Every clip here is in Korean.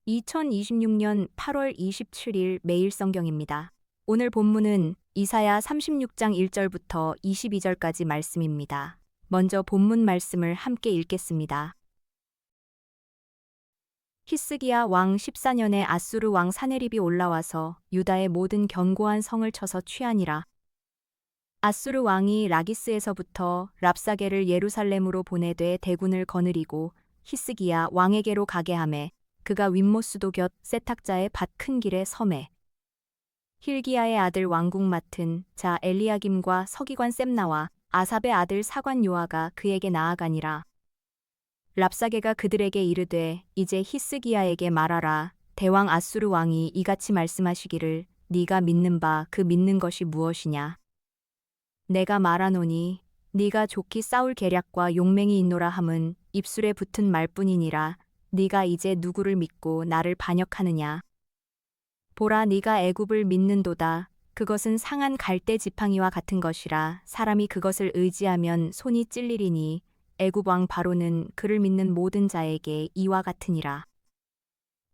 2026년 8월 27일 매일 성경입니다. 오늘 본문은 이사야 36장 1절부터 22절까지 말씀입니다. 먼저 본문 말씀을 함께 읽겠습니다. 히스기야 왕 14년에 아수르 왕 사네립이 올라와서 유다의 모든 견고한 성을 쳐서 취하니라. 아수르 왕이 라기스에서부터 랍사게를 예루살렘으로 보내되 대군을 거느리고 히스기야 왕에게로 가게 하매 그가 윗모수도 곁 세탁자의 밭 큰 길에 섬에 힐기야의 아들 왕궁 맡은 자 엘리야김과 서기관 셈나와 아삽의 아들 사관 요아가 그에게 나아가니라. 랍사게가 그들에게 이르되 이제 히스기야에게 말하라. 대왕 아수르 왕이 이같이 말씀하시기를 네가 믿는 바 그 믿는 것이 무엇이냐. 내가 말하노니 네가 좋기 싸울 계략과 용맹이 있노라 함은 입술에 붙은 말뿐이니라. 네가 이제 누구를 믿고 나를 반역하느냐. 보라 네가 애굽을 믿는도다. 그것은 상한 갈대 지팡이와 같은 것이라. 사람이 그것을 의지하면 손이 찔리리니 애굽 왕 바로는 그를 믿는 모든 자에게 이와 같으니라.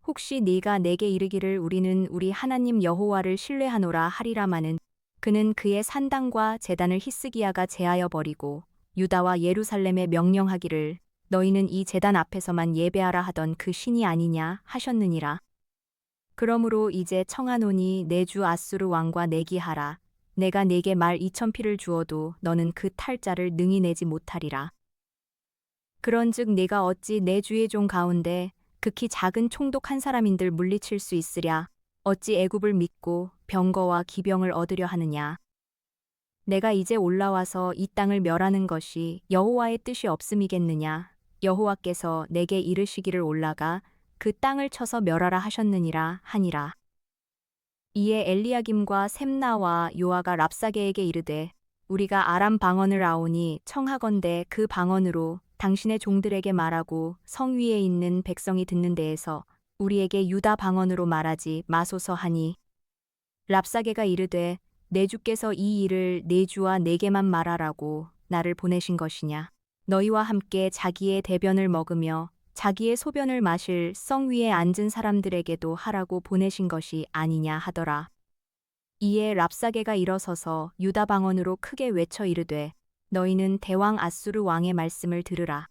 혹시 네가 내게 이르기를 우리는 우리 하나님 여호와를 신뢰하노라 하리라마는 그는 그의 산당과 제단을 히스기야가 제하여 버리고 유다와 예루살렘에 명령하기를 너희는 이 제단 앞에서만 예배하라 하던 그 신이 아니냐 하셨느니라. 그러므로 이제 청하노니 내 주 아수르 왕과 내기하라. 내가 네게 말 2,000피를 주어도 너는 그 탈자를 능히 내지 못하리라. 그런즉 네가 어찌 내 주의 종 가운데 극히 작은 총독 한 사람인들 물리칠 수 있으랴. 어찌 애굽을 믿고 병거와 기병을 얻으려 하느냐. 내가 이제 올라와서 이 땅을 멸하는 것이 여호와의 뜻이 없음이겠느냐. 여호와께서 내게 이르시기를 올라가 그 땅을 쳐서 멸하라 하셨느니라 하니라. 이에 엘리야김과 셈나와 요아가 랍사게에게 이르되 우리가 아람 방언을 아오니 청하건대 그 방언으로 당신의 종들에게 말하고 성 위에 있는 백성이 듣는 데에서 우리에게 유다 방언으로 말하지 마소서 하니. 랍사게가 이르되 내 주께서 이 일을 내 주와 내게만 말하라고 나를 보내신 것이냐. 너희와 함께 자기의 대변을 먹으며 자기의 소변을 마실 성 위에 앉은 사람들에게도 하라고 보내신 것이 아니냐 하더라. 이에 랍사게가 일어서서 유다 방언으로 크게 외쳐 이르되 너희는 대왕 아수르 왕의 말씀을 들으라.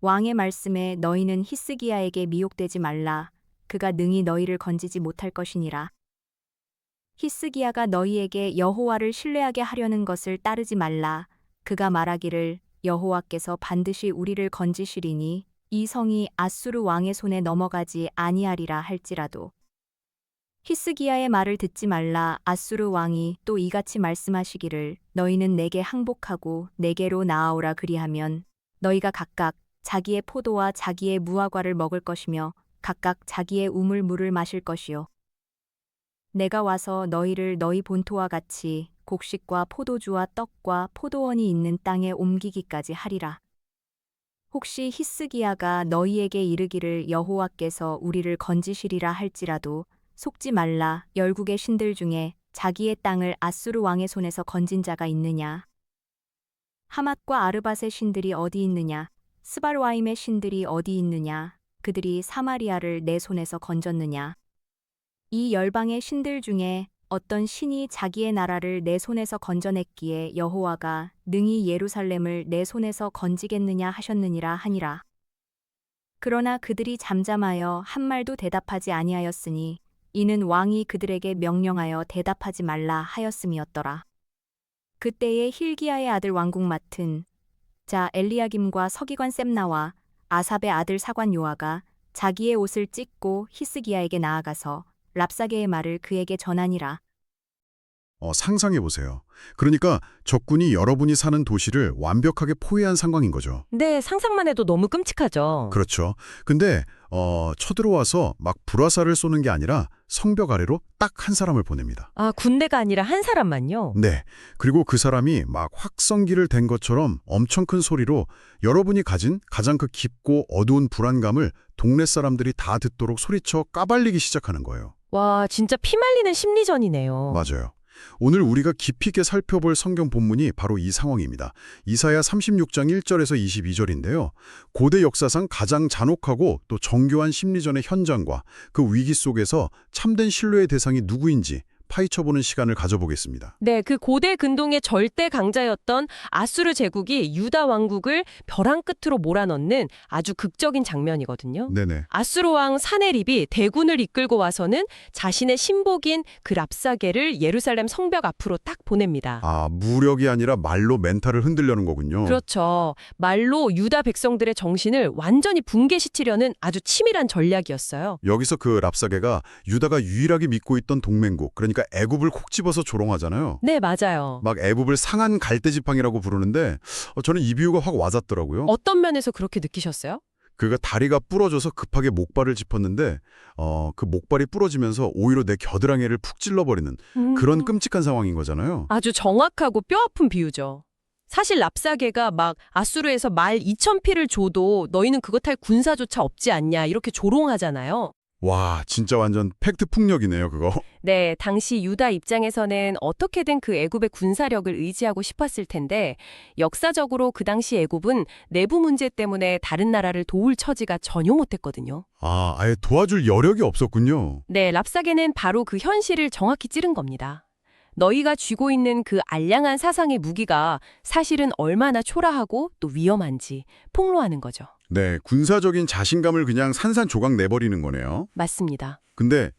왕의 말씀에 너희는 히스기야에게 미혹되지 말라. 그가 능히 너희를 건지지 못할 것이니라. 히스기야가 너희에게 여호와를 신뢰하게 하려는 것을 따르지 말라. 그가 말하기를 여호와께서 반드시 우리를 건지시리니 이 성이 아수르 왕의 손에 넘어가지 아니하리라 할지라도. 히스기야의 말을 듣지 말라. 아수르 왕이 또 이같이 말씀하시기를 너희는 내게 항복하고 내게로 나아오라. 그리하면 너희가 각각 자기의 포도와 자기의 무화과를 먹을 것이며 각각 자기의 우물물을 마실 것이요. 내가 와서 너희를 너희 본토와 같이 곡식과 포도주와 떡과 포도원이 있는 땅에 옮기기까지 하리라. 혹시 히스기야가 너희에게 이르기를 여호와께서 우리를 건지시리라 할지라도 속지 말라. 열국의 신들 중에 자기의 땅을 아수르 왕의 손에서 건진 자가 있느냐. 하맛과 아르밧의 신들이 어디 있느냐. 스발와임의 신들이 어디 있느냐. 그들이 사마리아를 내 손에서 건졌느냐. 이 열방의 신들 중에 어떤 신이 자기의 나라를 내 손에서 건져냈기에 여호와가 능히 예루살렘을 내 손에서 건지겠느냐 하셨느니라 하니라. 그러나 그들이 잠잠하여 한 말도 대답하지 아니하였으니 이는 왕이 그들에게 명령하여 대답하지 말라 하였음이었더라. 그때에 힐기야의 아들 왕궁 맡은 자 엘리야김과 서기관 셈나와 아삽의 아들 사관 요아가 자기의 옷을 찢고 히스기야에게 나아가서 랍사게의 말을 그에게 전하니라. 상상해보세요. 그러니까 적군이 여러분이 사는 도시를 완벽하게 포위한 상황인 거죠. 네, 상상만 해도 너무 끔찍하죠. 그렇죠. 근데 쳐들어와서 막 불화살을 쏘는 게 아니라 성벽 아래로 딱 한 사람을 보냅니다. 아, 군대가 아니라 한 사람만요? 네. 그리고 그 사람이 막 확성기를 댄 것처럼 엄청 큰 소리로 여러분이 가진 가장 그 깊고 어두운 불안감을 동네 사람들이 다 듣도록 소리쳐 까발리기 시작하는 거예요. 와, 진짜 피 말리는 심리전이네요. 맞아요. 오늘 우리가 깊이 있게 살펴볼 성경 본문이 바로 이 상황입니다. 이사야 36장 1절에서 22절인데요. 고대 역사상 가장 잔혹하고 또 정교한 심리전의 현장과 그 위기 속에서 참된 신뢰의 대상이 누구인지 파헤쳐보는 시간을 가져보겠습니다. 네, 그 고대 근동의 절대 강자였던 아수르 제국이 유다 왕국을 벼랑 끝으로 몰아넣는 아주 극적인 장면이거든요. 네네. 아수르 왕 사네립이 대군을 이끌고 와서는 자신의 신복인 그 랍사게를 예루살렘 성벽 앞으로 딱 보냅니다. 아, 무력이 아니라 말로 멘탈을 흔들려는 거군요. 그렇죠. 말로 유다 백성들의 정신을 완전히 붕괴시키려는 아주 치밀한 전략이었어요. 여기서 그 랍사게가 유다가 유일하게 믿고 있던 동맹국, 그러니까 애굽을 콕 집어서 조롱하잖아요. 네, 맞아요. 막 애굽을 상한 갈대지팡이라고 부르는데 저는 이 비유가 확 와닿더라고요. 어떤 면에서 그렇게 느끼셨어요? 그가 다리가 부러져서 급하게 목발을 짚었는데 그 목발이 부러지면서 오히려 내 겨드랑이를 푹 찔러버리는 그런 끔찍한 상황인 거잖아요. 아주 정확하고 뼈아픈 비유죠. 사실 랍사게가 막 아수르에서 말 2,000피를 줘도 너희는 그것 할 군사조차 없지 않냐 이렇게 조롱하잖아요. 와, 진짜 완전 팩트 폭력이네요, 그거. 네, 당시 유다 입장에서는 어떻게든 그 애굽의 군사력을 의지하고 싶었을 텐데 역사적으로 그 당시 애굽은 내부 문제 때문에 다른 나라를 도울 처지가 전혀 못했거든요. 아, 아예 도와줄 여력이 없었군요. 네, 랍사게는 바로 그 현실을 정확히 찌른 겁니다. 너희가 쥐고 있는 그 알량한 사상의 무기가 사실은 얼마나 초라하고 또 위험한지 폭로하는 거죠. 네, 군사적인 자신감을 그냥 산산조각 내버리는 거네요. 맞습니다. 근데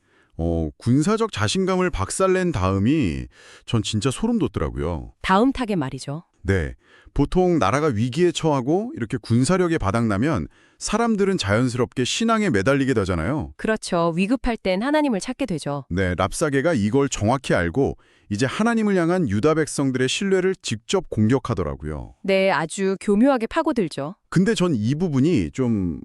군사적 자신감을 박살낸 다음이 전 진짜 소름 돋더라고요. 다음 타겟 말이죠. 네, 보통 나라가 위기에 처하고 이렇게 군사력에 바닥나면 사람들은 자연스럽게 신앙에 매달리게 되잖아요. 그렇죠. 위급할 땐 하나님을 찾게 되죠. 네, 랍사게가 이걸 정확히 알고 이제 하나님을 향한 유다 백성들의 신뢰를 직접 공격하더라고요. 네, 아주 교묘하게 파고들죠. 근데 전 이 부분이 좀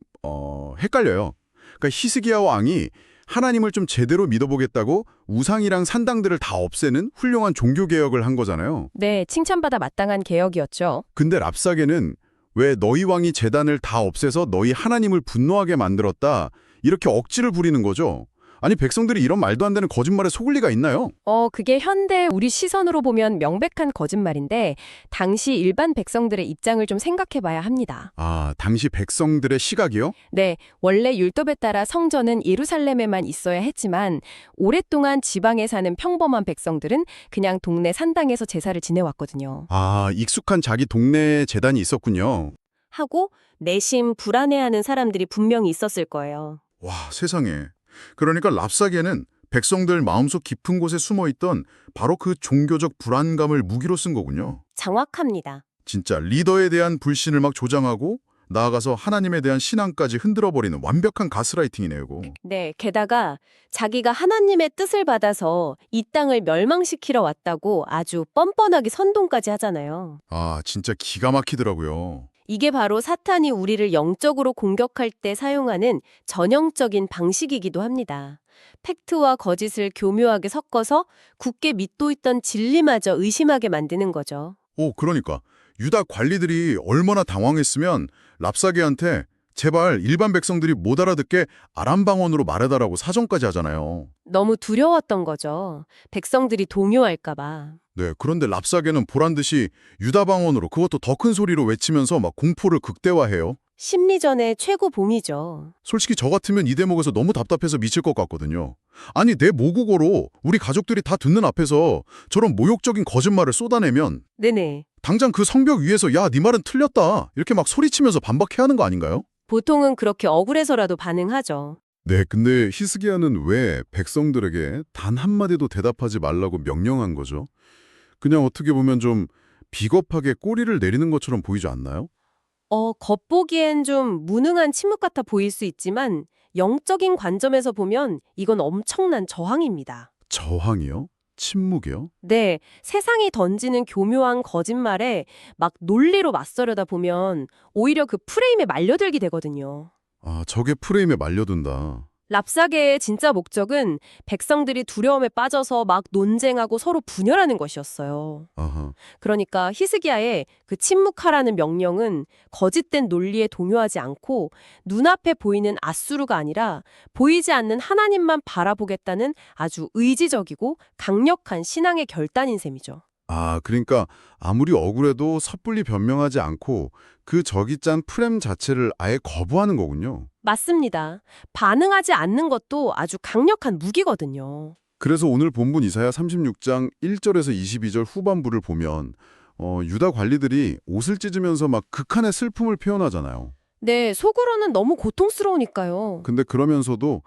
헷갈려요. 그러니까 히스기야 왕이 하나님을 좀 제대로 믿어보겠다고 우상이랑 산당들을 다 없애는 훌륭한 종교개혁을 한 거잖아요. 네, 칭찬받아 마땅한 개혁이었죠. 근데 랍사게는 왜 너희 왕이 제단을 다 없애서 너희 하나님을 분노하게 만들었다 이렇게 억지를 부리는 거죠. 아니 백성들이 이런 말도 안 되는 거짓말에 속을 리가 있나요? 그게 현대 우리 시선으로 보면 명백한 거짓말인데 당시 일반 백성들의 입장을 좀 생각해 봐야 합니다. 아, 당시 백성들의 시각이요? 네, 원래 율법에 따라 성전은 예루살렘에만 있어야 했지만 오랫동안 지방에 사는 평범한 백성들은 그냥 동네 산당에서 제사를 지내왔거든요. 아, 익숙한 자기 동네에 제단이 있었군요. 하고 내심 불안해하는 사람들이 분명히 있었을 거예요. 와, 세상에. 그러니까 랍사게는 백성들 마음속 깊은 곳에 숨어있던 바로 그 종교적 불안감을 무기로 쓴 거군요. 정확합니다. 진짜 리더에 대한 불신을 막 조장하고 나아가서 하나님에 대한 신앙까지 흔들어버리는 완벽한 가스라이팅이네요, 이거. 네, 게다가 자기가 하나님의 뜻을 받아서 이 땅을 멸망시키러 왔다고 아주 뻔뻔하게 선동까지 하잖아요. 아, 진짜 기가 막히더라고요. 이게 바로 사탄이 우리를 영적으로 공격할 때 사용하는 전형적인 방식이기도 합니다. 팩트와 거짓을 교묘하게 섞어서 굳게 믿고 있던 진리마저 의심하게 만드는 거죠. 그러니까 유다 관리들이 얼마나 당황했으면 랍사게한테 제발 일반 백성들이 못 알아듣게 아람 방언으로 말해달라고 사정까지 하잖아요. 너무 두려웠던 거죠. 백성들이 동요할까 봐. 네, 그런데 랍사게는 보란듯이 유다 방언으로 그것도 더 큰 소리로 외치면서 막 공포를 극대화해요. 심리전의 최고봉이죠. 솔직히 저 같으면 이 대목에서 너무 답답해서 미칠 것 같거든요. 아니, 내 모국어로 우리 가족들이 다 듣는 앞에서 저런 모욕적인 거짓말을 쏟아내면 네네. 당장 그 성벽 위에서 야, 네 말은 틀렸다 이렇게 막 소리치면서 반박해야 하는 거 아닌가요? 보통은 그렇게 억울해서라도 반응하죠. 네, 근데 히스기야는 왜 백성들에게 단 한마디도 대답하지 말라고 명령한 거죠? 그냥 어떻게 보면 좀 비겁하게 꼬리를 내리는 것처럼 보이지 않나요? 겉보기엔 좀 무능한 침묵 같아 보일 수 있지만 영적인 관점에서 보면 이건 엄청난 저항입니다. 저항이요? 침묵이요? 네, 세상이 던지는 교묘한 거짓말에 막 논리로 맞서려다 보면 오히려 그 프레임에 말려들게 되거든요. 아, 적의 프레임에 말려든다. 랍사게의 진짜 목적은 백성들이 두려움에 빠져서 막 논쟁하고 서로 분열하는 것이었어요. 아하. 그러니까 히스기야의 그 침묵하라는 명령은 거짓된 논리에 동요하지 않고 눈앞에 보이는 아수르가 아니라 보이지 않는 하나님만 바라보겠다는 아주 의지적이고 강력한 신앙의 결단인 셈이죠. 아, 그러니까 아무리 억울해도 섣불리 변명하지 않고 그 적이 짠 프렘 자체를 아예 거부하는 거군요. 맞습니다. 반응하지 않는 것도 아주 강력한 무기거든요. 그래서 오늘 본문 이사야 36장 1절에서 22절 후반부를 보면 유다 관리들이 옷을 찢으면서 막 극한의 슬픔을 표현하잖아요. 네, 속으로는 너무 고통스러우니까요. 근데 그러면서도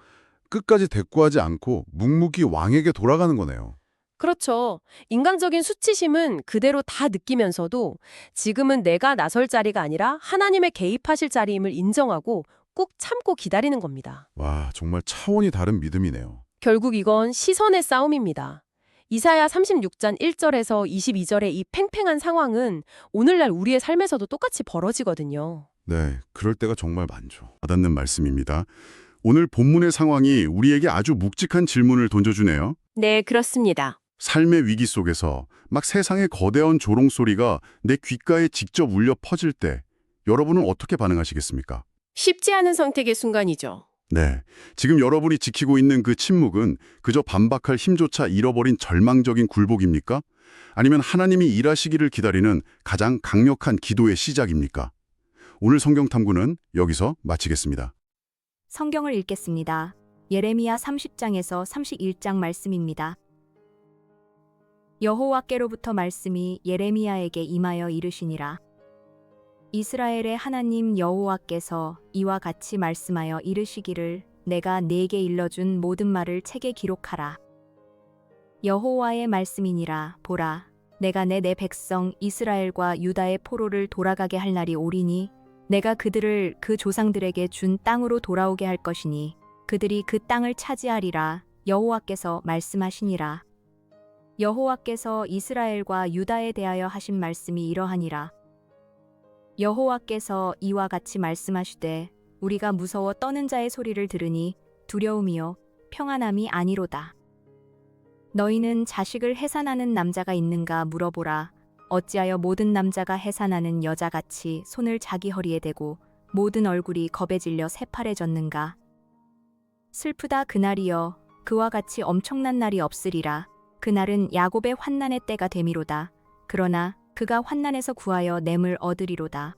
끝까지 대꾸하지 않고 묵묵히 왕에게 돌아가는 거네요. 그렇죠. 인간적인 수치심은 그대로 다 느끼면서도 지금은 내가 나설 자리가 아니라 하나님의 개입하실 자리임을 인정하고 꾹 참고 기다리는 겁니다. 와, 정말 차원이 다른 믿음이네요. 결국 이건 시선의 싸움입니다. 이사야 36장 1절에서 22절의 이 팽팽한 상황은 오늘날 우리의 삶에서도 똑같이 벌어지거든요. 네, 그럴 때가 정말 많죠. 와닿는 말씀입니다. 오늘 본문의 상황이 우리에게 아주 묵직한 질문을 던져주네요. 네, 그렇습니다. 삶의 위기 속에서 막 세상의 거대한 조롱 소리가 내 귓가에 직접 울려 퍼질 때 여러분은 어떻게 반응하시겠습니까? 쉽지 않은 선택의 순간이죠. 네, 지금 여러분이 지키고 있는 그 침묵은 그저 반박할 힘조차 잃어버린 절망적인 굴복입니까? 아니면 하나님이 일하시기를 기다리는 가장 강력한 기도의 시작입니까? 오늘 성경 탐구는 여기서 마치겠습니다. 성경을 읽겠습니다. 예레미야 30장에서 31장 말씀입니다. 여호와께로부터 말씀이 예레미야에게 임하여 이르시니라. 이스라엘의 하나님 여호와께서 이와 같이 말씀하여 이르시기를 내가 네게 일러준 모든 말을 책에 기록하라. 여호와의 말씀이니라. 보라, 내가 내 백성 이스라엘과 유다의 포로를 돌아가게 할 날이 오리니 내가 그들을 그 조상들에게 준 땅으로 돌아오게 할 것이니 그들이 그 땅을 차지하리라. 여호와께서 말씀하시니라. 여호와께서 이스라엘과 유다에 대하여 하신 말씀이 이러하니라. 여호와께서 이와 같이 말씀하시되 우리가 무서워 떠는 자의 소리를 들으니 두려움이요 평안함이 아니로다. 너희는 자식을 해산하는 남자가 있는가 물어보라. 어찌하여 모든 남자가 해산하는 여자같이 손을 자기 허리에 대고 모든 얼굴이 겁에 질려 새파래졌는가. 슬프다 그날이여. 그와 같이 엄청난 날이 없으리라. 그날은 야곱의 환난의 때가 되미로다. 그러나 그가 환난에서 구하여 냄을 얻으리로다.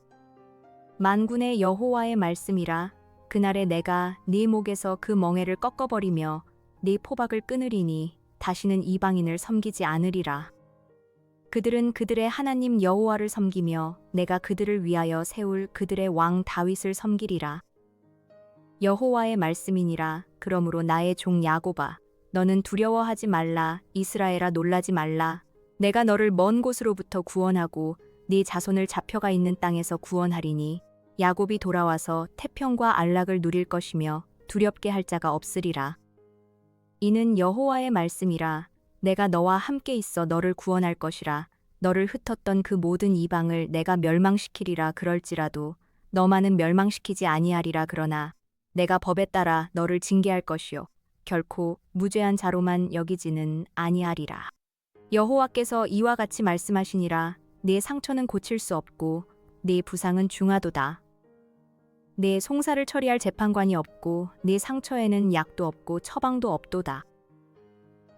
만군의 여호와의 말씀이라. 그날에 내가 네 목에서 그 멍에를 꺾어버리며 네 포박을 끊으리니 다시는 이방인을 섬기지 않으리라. 그들은 그들의 하나님 여호와를 섬기며 내가 그들을 위하여 세울 그들의 왕 다윗을 섬기리라. 여호와의 말씀이니라. 그러므로 나의 종 야곱아, 너는 두려워하지 말라. 이스라엘아, 놀라지 말라. 내가 너를 먼 곳으로부터 구원하고 네 자손을 잡혀가 있는 땅에서 구원하리니 야곱이 돌아와서 태평과 안락을 누릴 것이며 두렵게 할 자가 없으리라. 이는 여호와의 말씀이라. 내가 너와 함께 있어 너를 구원할 것이라. 너를 흩었던 그 모든 이방을 내가 멸망시키리라. 그럴지라도 너만은 멸망시키지 아니하리라. 그러나 내가 법에 따라 너를 징계할 것이요 결코 무죄한 자로만 여기지는 아니하리라. 여호와께서 이와 같이 말씀하시니라. 네 상처는 고칠 수 없고 네 부상은 중하도다. 네 송사를 처리할 재판관이 없고 네 상처에는 약도 없고 처방도 없도다.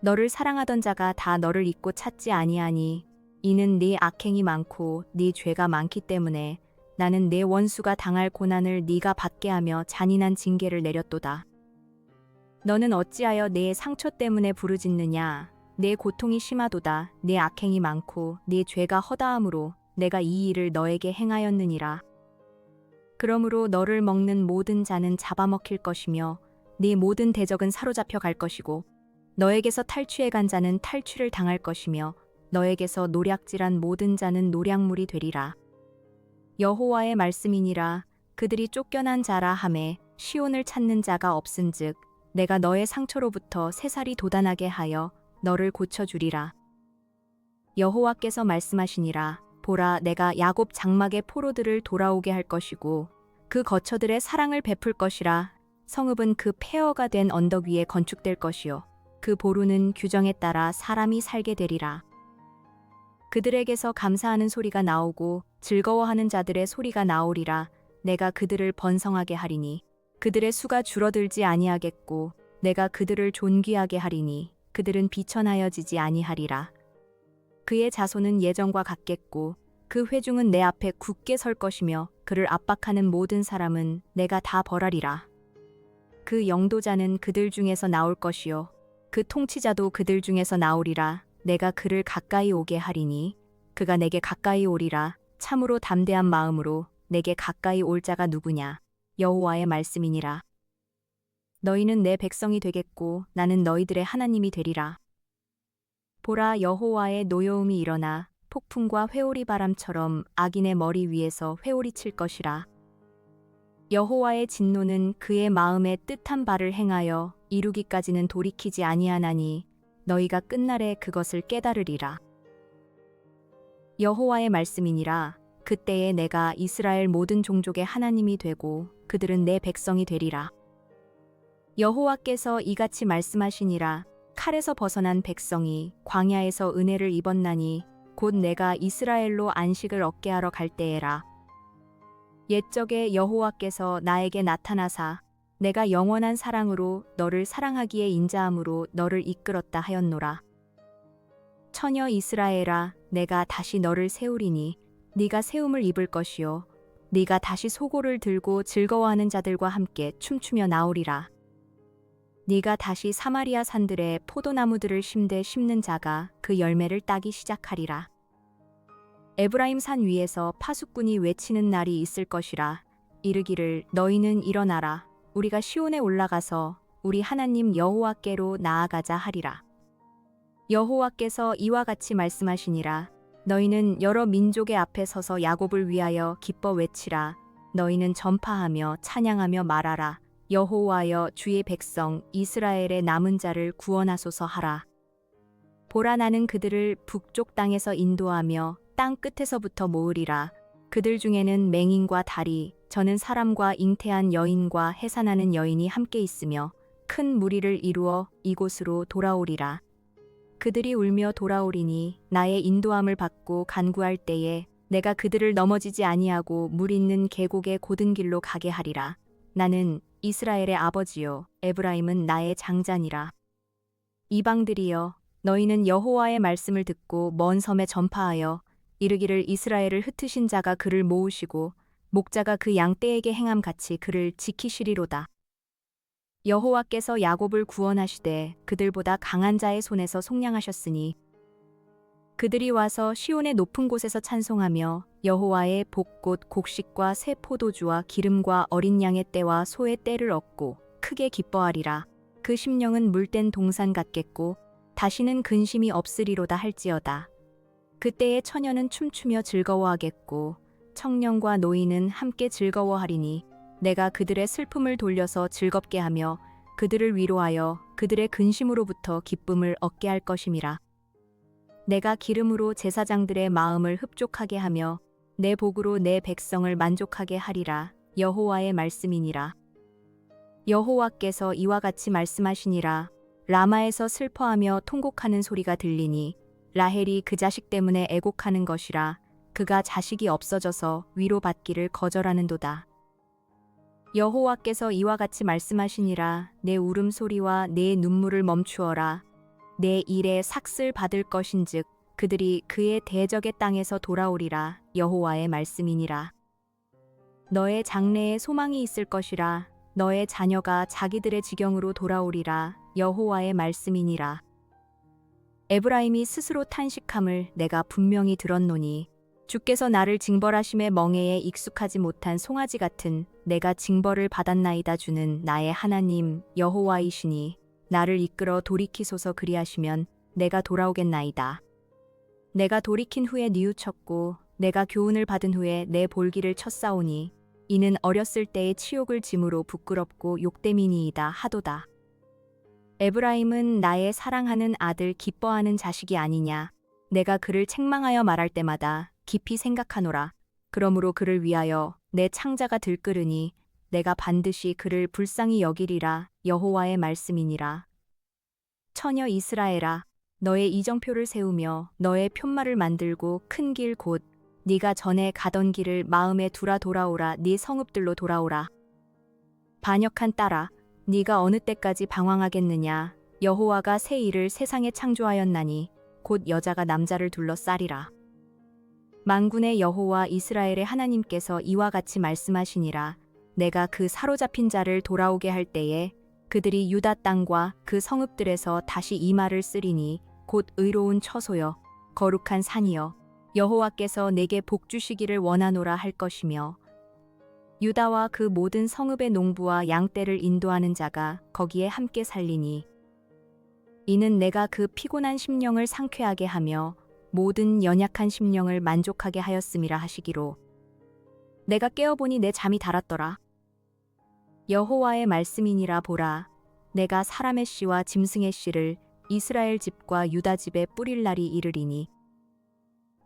너를 사랑하던 자가 다 너를 잊고 찾지 아니하니 이는 네 악행이 많고 네 죄가 많기 때문에 나는 내 원수가 당할 고난을 네가 받게 하며 잔인한 징계를 내렸도다. 너는 어찌하여 내 상처 때문에 부르짖느냐. 내 고통이 심하도다. 내 악행이 많고 내 죄가 허다함으로 내가 이 일을 너에게 행하였느니라. 그러므로 너를 먹는 모든 자는 잡아먹힐 것이며 네 모든 대적은 사로잡혀 갈 것이고 너에게서 탈취해 간 자는 탈취를 당할 것이며 너에게서 노략질한 모든 자는 노략물이 되리라. 여호와의 말씀이니라. 그들이 쫓겨난 자라 하매 시온을 찾는 자가 없은즉 내가 너의 상처로부터 새살이 돋아나게 하여 너를 고쳐주리라. 여호와께서 말씀하시니라. 보라, 내가 야곱 장막의 포로들을 돌아오게 할 것이고 그 거처들의 사랑을 베풀 것이라. 성읍은 그 폐허가 된 언덕 위에 건축될 것이요 그 보루는 규정에 따라 사람이 살게 되리라. 그들에게서 감사하는 소리가 나오고 즐거워하는 자들의 소리가 나오리라. 내가 그들을 번성하게 하리니 그들의 수가 줄어들지 아니하겠고 내가 그들을 존귀하게 하리니 그들은 비천하여지지 아니하리라. 그의 자손은 예전과 같겠고 그 회중은 내 앞에 굳게 설 것이며 그를 압박하는 모든 사람은 내가 다 벌하리라. 그 영도자는 그들 중에서 나올 것이요 그 통치자도 그들 중에서 나오리라. 내가 그를 가까이 오게 하리니 그가 내게 가까이 오리라. 참으로 담대한 마음으로 내게 가까이 올 자가 누구냐. 여호와의 말씀이니라. 너희는 내 백성이 되겠고 나는 너희들의 하나님이 되리라. 보라, 여호와의 노여움이 일어나 폭풍과 회오리 바람처럼 악인의 머리 위에서 회오리 칠 것이라. 여호와의 진노는 그의 마음에 뜻한 바를 행하여 이루기까지는 돌이키지 아니하나니 너희가 끝날에 그것을 깨달으리라. 여호와의 말씀이니라. 그때에 내가 이스라엘 모든 종족의 하나님이 되고 그들은 내 백성이 되리라. 여호와께서 이같이 말씀하시니라. 칼에서 벗어난 백성이 광야에서 은혜를 입었나니 곧 내가 이스라엘로 안식을 얻게 하러 갈 때에라. 옛적에 여호와께서 나에게 나타나사 내가 영원한 사랑으로 너를 사랑하기에 인자함으로 너를 이끌었다 하였노라. 처녀 이스라엘아, 내가 다시 너를 세우리니 네가 세움을 입을 것이요 네가 다시 소고를 들고 즐거워하는 자들과 함께 춤추며 나오리라. 네가 다시 사마리아 산들에 포도나무들을 심되 심는 자가 그 열매를 따기 시작하리라. 에브라임 산 위에서 파수꾼이 외치는 날이 있을 것이라. 이르기를 너희는 일어나라. 우리가 시온에 올라가서 우리 하나님 여호와께로 나아가자 하리라. 여호와께서 이와 같이 말씀하시니라. 너희는 여러 민족의 앞에 서서 야곱을 위하여 기뻐 외치라. 너희는 전파하며 찬양하며 말하라. 여호와여, 주의 백성 이스라엘의 남은 자를 구원하소서 하라. 보라, 나는 그들을 북쪽 땅에서 인도하며 땅 끝에서부터 모으리라. 그들 중에는 맹인과 다리, 저는 사람과 잉태한 여인과 해산하는 여인이 함께 있으며 큰 무리를 이루어 이곳으로 돌아오리라. 그들이 울며 돌아오리니 나의 인도함을 받고 간구할 때에 내가 그들을 넘어지지 아니하고 물 있는 계곡의 고든 길로 가게 하리라. 나는 이스라엘의 아버지요 에브라임은 나의 장자니라. 이방들이여, 너희는 여호와의 말씀을 듣고 먼 섬에 전파하여 이르기를 이스라엘을 흩으신 자가 그를 모으시고 목자가 그 양떼에게 행함 같이 그를 지키시리로다. 여호와께서 야곱을 구원하시되 그들보다 강한 자의 손에서 속량하셨으니 그들이 와서 시온의 높은 곳에서 찬송하며 여호와의 복꽃 곡식과 새 포도주와 기름과 어린 양의 떼와 소의 떼를 얻고 크게 기뻐하리라. 그 심령은 물된 동산 같겠고 다시는 근심이 없으리로다 할지어다. 그때의 처녀는 춤추며 즐거워하겠고 청년과 노인은 함께 즐거워하리니 내가 그들의 슬픔을 돌려서 즐겁게 하며 그들을 위로하여 그들의 근심으로부터 기쁨을 얻게 할 것임이라. 내가 기름으로 제사장들의 마음을 흡족하게 하며 내 복으로 내 백성을 만족하게 하리라. 여호와의 말씀이니라. 여호와께서 이와 같이 말씀하시니라. 라마에서 슬퍼하며 통곡하는 소리가 들리니 라헬이 그 자식 때문에 애곡하는 것이라. 그가 자식이 없어져서 위로받기를 거절하는도다. 여호와께서 이와 같이 말씀하시니라. 내 울음소리와 내 눈물을 멈추어라. 내 일에 삭슬 받을 것인즉 그들이 그의 대적의 땅에서 돌아오리라. 여호와의 말씀이니라. 너의 장래에 소망이 있을 것이라. 너의 자녀가 자기들의 지경으로 돌아오리라. 여호와의 말씀이니라. 에브라임이 스스로 탄식함을 내가 분명히 들었노니 주께서 나를 징벌하심의 멍에에 익숙하지 못한 송아지 같은 내가 징벌을 받았나이다. 주는 나의 하나님 여호와이시니 나를 이끌어 돌이키소서. 그리하시면 내가 돌아오겠나이다. 내가 돌이킨 후에 뉘우쳤고 내가 교훈을 받은 후에 내 볼기를 쳤사오니 이는 어렸을 때의 치욕을 짐으로 부끄럽고 욕됨이니이다 하도다. 에브라임은 나의 사랑하는 아들 기뻐하는 자식이 아니냐. 내가 그를 책망하여 말할 때마다 깊이 생각하노라. 그러므로 그를 위하여 내 창자가 들끓으니 내가 반드시 그를 불쌍히 여기리라. 여호와의 말씀이니라. 처녀 이스라엘아, 너의 이정표를 세우며 너의 푯말을 만들고 큰 길 곧 네가 전에 가던 길을 마음에 두라. 돌아오라. 네 성읍들로 돌아오라. 반역한 딸아, 네가 어느 때까지 방황하겠느냐. 여호와가 새 일을 세상에 창조하였나니 곧 여자가 남자를 둘러싸리라. 만군의 여호와 이스라엘의 하나님께서 이와 같이 말씀하시니라. 내가 그 사로잡힌 자를 돌아오게 할 때에 그들이 유다 땅과 그 성읍들에서 다시 이 말을 쓰리니 곧 의로운 처소여 거룩한 산이여 여호와께서 내게 복 주시기를 원하노라 할 것이며, 유다와 그 모든 성읍의 농부와 양떼를 인도하는 자가 거기에 함께 살리니 이는 내가 그 피곤한 심령을 상쾌하게 하며 모든 연약한 심령을 만족하게 하였음이라 하시기로. 내가 깨어보니 내 잠이 달았더라. 여호와의 말씀이니라. 보라, 내가 사람의 씨와 짐승의 씨를 이스라엘 집과 유다 집에 뿌릴 날이 이르리니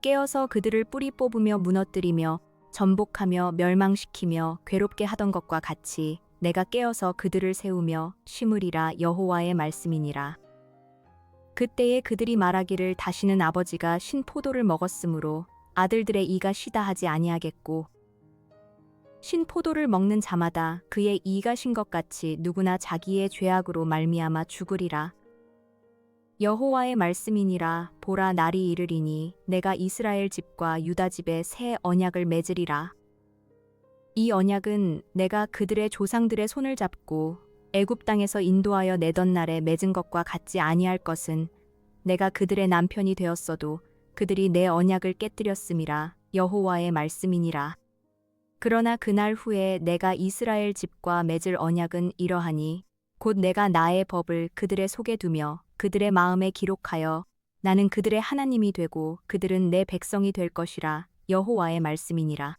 깨어서 그들을 뿌리 뽑으며 무너뜨리며 전복하며 멸망시키며 괴롭게 하던 것과 같이 내가 깨어서 그들을 세우며 심으리라. 여호와의 말씀이니라. 그때에 그들이 말하기를 다시는 아버지가 신 포도를 먹었으므로 아들들의 이가 시다 하지 아니하겠고, 신 포도를 먹는 자마다 그의 이가 신 것 같이 누구나 자기의 죄악으로 말미암아 죽으리라. 여호와의 말씀이니라. 보라, 날이 이르리니 내가 이스라엘 집과 유다 집에 새 언약을 맺으리라. 이 언약은 내가 그들의 조상들의 손을 잡고 애굽 땅에서 인도하여 내던 날에 맺은 것과 같지 아니할 것은, 내가 그들의 남편이 되었어도 그들이 내 언약을 깨뜨렸음이라. 여호와의 말씀이니라. 그러나 그날 후에 내가 이스라엘 집과 맺을 언약은 이러하니 곧 내가 나의 법을 그들의 속에 두며 그들의 마음에 기록하여 나는 그들의 하나님이 되고 그들은 내 백성이 될 것이라. 여호와의 말씀이니라.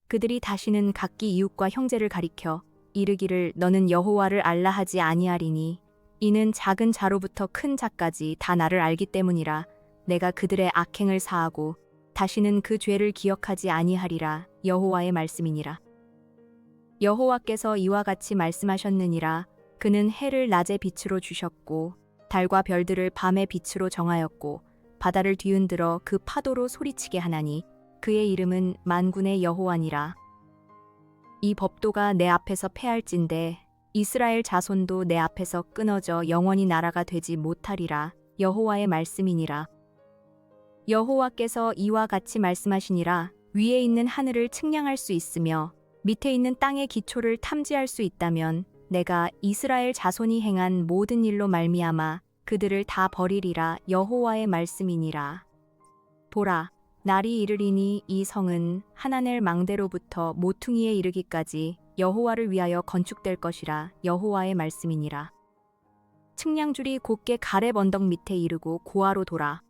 그들이 다시는 각기 이웃과 형제를 가리켜 이르기를 너는 여호와를 알라 하지 아니하리니 이는 작은 자로부터 큰 자까지 다 나를 알기 때문이라. 내가 그들의 악행을 사하고 다시는 그 죄를 기억하지 아니하리라. 여호와의 말씀이니라. 여호와께서 이와 같이 말씀하셨느니라. 그는 해를 낮의 빛으로 주셨고 달과 별들을 밤의 빛으로 정하였고 바다를 뒤흔들어 그 파도로 소리치게 하나니 그의 이름은 만군의 여호와니라. 이 법도가 내 앞에서 패할진대 이스라엘 자손도 내 앞에서 끊어져 영원히 나라가 되지 못하리라. 여호와의 말씀이니라. 여호와께서 이와 같이 말씀하시니라. 위에 있는 하늘을 측량할 수 있으며 밑에 있는 땅의 기초를 탐지할 수 있다면 내가 이스라엘 자손이 행한 모든 일로 말미암아 그들을 다 버리리라. 여호와의 말씀이니라. 보라, 날이 이르리니 이 성은 하나넬 망대로부터 모퉁이에 이르기까지 여호와를 위하여 건축될 것이라. 여호와의 말씀이니라. 측량줄이 곧게 가렙 언덕 밑에 이르고 고아로 돌아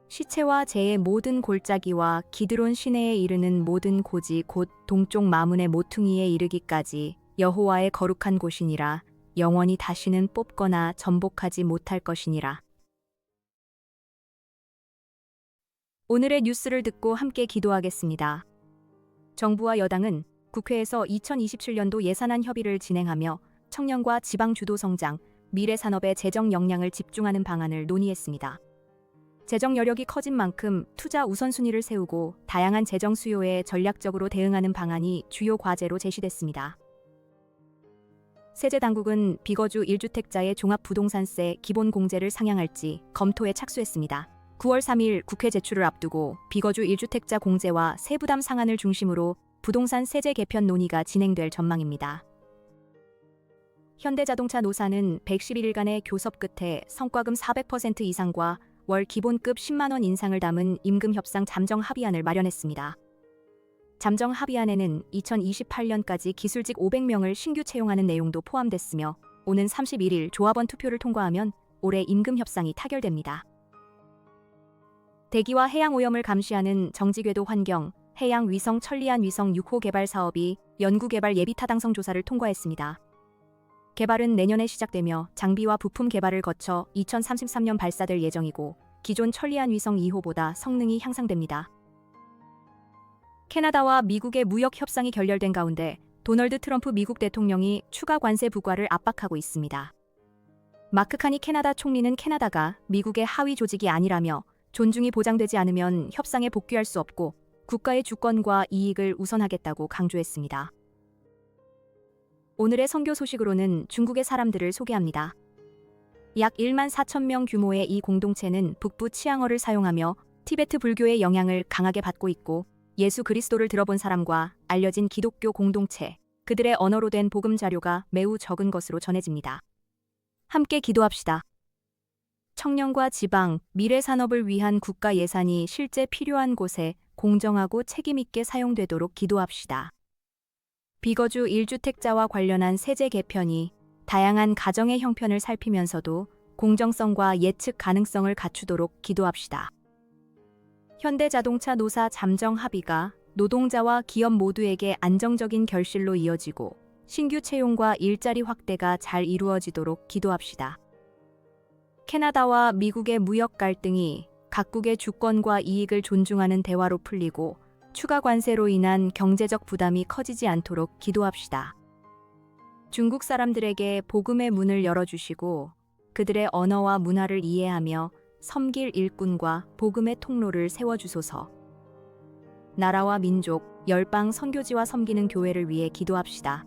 시체와 재의 모든 골짜기와 기드론 시내에 이르는 모든 고지 곧 동쪽 마문의 모퉁이에 이르기까지 여호와의 거룩한 곳이니라. 영원히 다시는 뽑거나 전복하지 못할 것이니라. 오늘의 뉴스를 듣고 함께 기도하겠습니다. 정부와 여당은 국회에서 2027년도 예산안 협의를 진행하며 청년과 지방 주도 성장, 미래 산업의 재정 역량을 집중하는 방안을 논의했습니다. 재정 여력이 커진 만큼 투자 우선순위를 세우고 다양한 재정 수요에 전략적으로 대응하는 방안이 주요 과제로 제시됐습니다. 세제 당국은 비거주 1주택자의 종합부동산세 기본공제를 상향할지 검토에 착수했습니다. 9월 3일 국회 제출을 앞두고 비거주 1주택자 공제와 세부담 상한을 중심으로 부동산 세제 개편 논의가 진행될 전망입니다. 현대자동차 노사는 111일간의 교섭 끝에 성과금 400% 이상과 월 기본급 10만 원 인상을 담은 임금 협상 잠정 합의안을 마련했습니다. 잠정 합의안에는 2028년까지 기술직 500명을 신규 채용하는 내용도 포함됐으며 오는 31일 조합원 투표를 통과하면 올해 임금 협상이 타결됩니다. 대기와 해양 오염을 감시하는 정지궤도 환경, 해양 위성 천리안 위성 6호 개발 사업이 연구개발 예비 타당성 조사를 통과했습니다. 개발은 내년에 시작되며 장비와 부품 개발을 거쳐 2033년 발사될 예정이고 기존 천리안 위성 2호보다 성능이 향상됩니다. 캐나다와 미국의 무역 협상이 결렬된 가운데 도널드 트럼프 미국 대통령이 추가 관세 부과를 압박하고 있습니다. 마크 카니 캐나다 총리는 캐나다가 미국의 하위 조직이 아니라며 존중이 보장되지 않으면 협상에 복귀할 수 없고 국가의 주권과 이익을 우선하겠다고 강조했습니다. 오늘의 선교 소식으로는 중국의 사람들을 소개합니다. 약 1만 4천 명 규모의 이 공동체는 북부 치앙어를 사용하며 티베트 불교의 영향을 강하게 받고 있고 예수 그리스도를 들어본 사람과 알려진 기독교 공동체, 그들의 언어로 된 복음 자료가 매우 적은 것으로 전해집니다. 함께 기도합시다. 청년과 지방, 미래 산업을 위한 국가 예산이 실제 필요한 곳에 공정하고 책임있게 사용되도록 기도합시다. 비거주 1주택자와 관련한 세제 개편이 다양한 가정의 형편을 살피면서도 공정성과 예측 가능성을 갖추도록 기도합시다. 현대자동차 노사 잠정 합의가 노동자와 기업 모두에게 안정적인 결실로 이어지고 신규 채용과 일자리 확대가 잘 이루어지도록 기도합시다. 캐나다와 미국의 무역 갈등이 각국의 주권과 이익을 존중하는 대화로 풀리고 추가 관세로 인한 경제적 부담이 커지지 않도록 기도합시다. 중국 사람들에게 복음의 문을 열어주시고 그들의 언어와 문화를 이해하며 섬길 일꾼과 복음의 통로를 세워주소서. 나라와 민족, 열방 선교지와 섬기는 교회를 위해 기도합시다.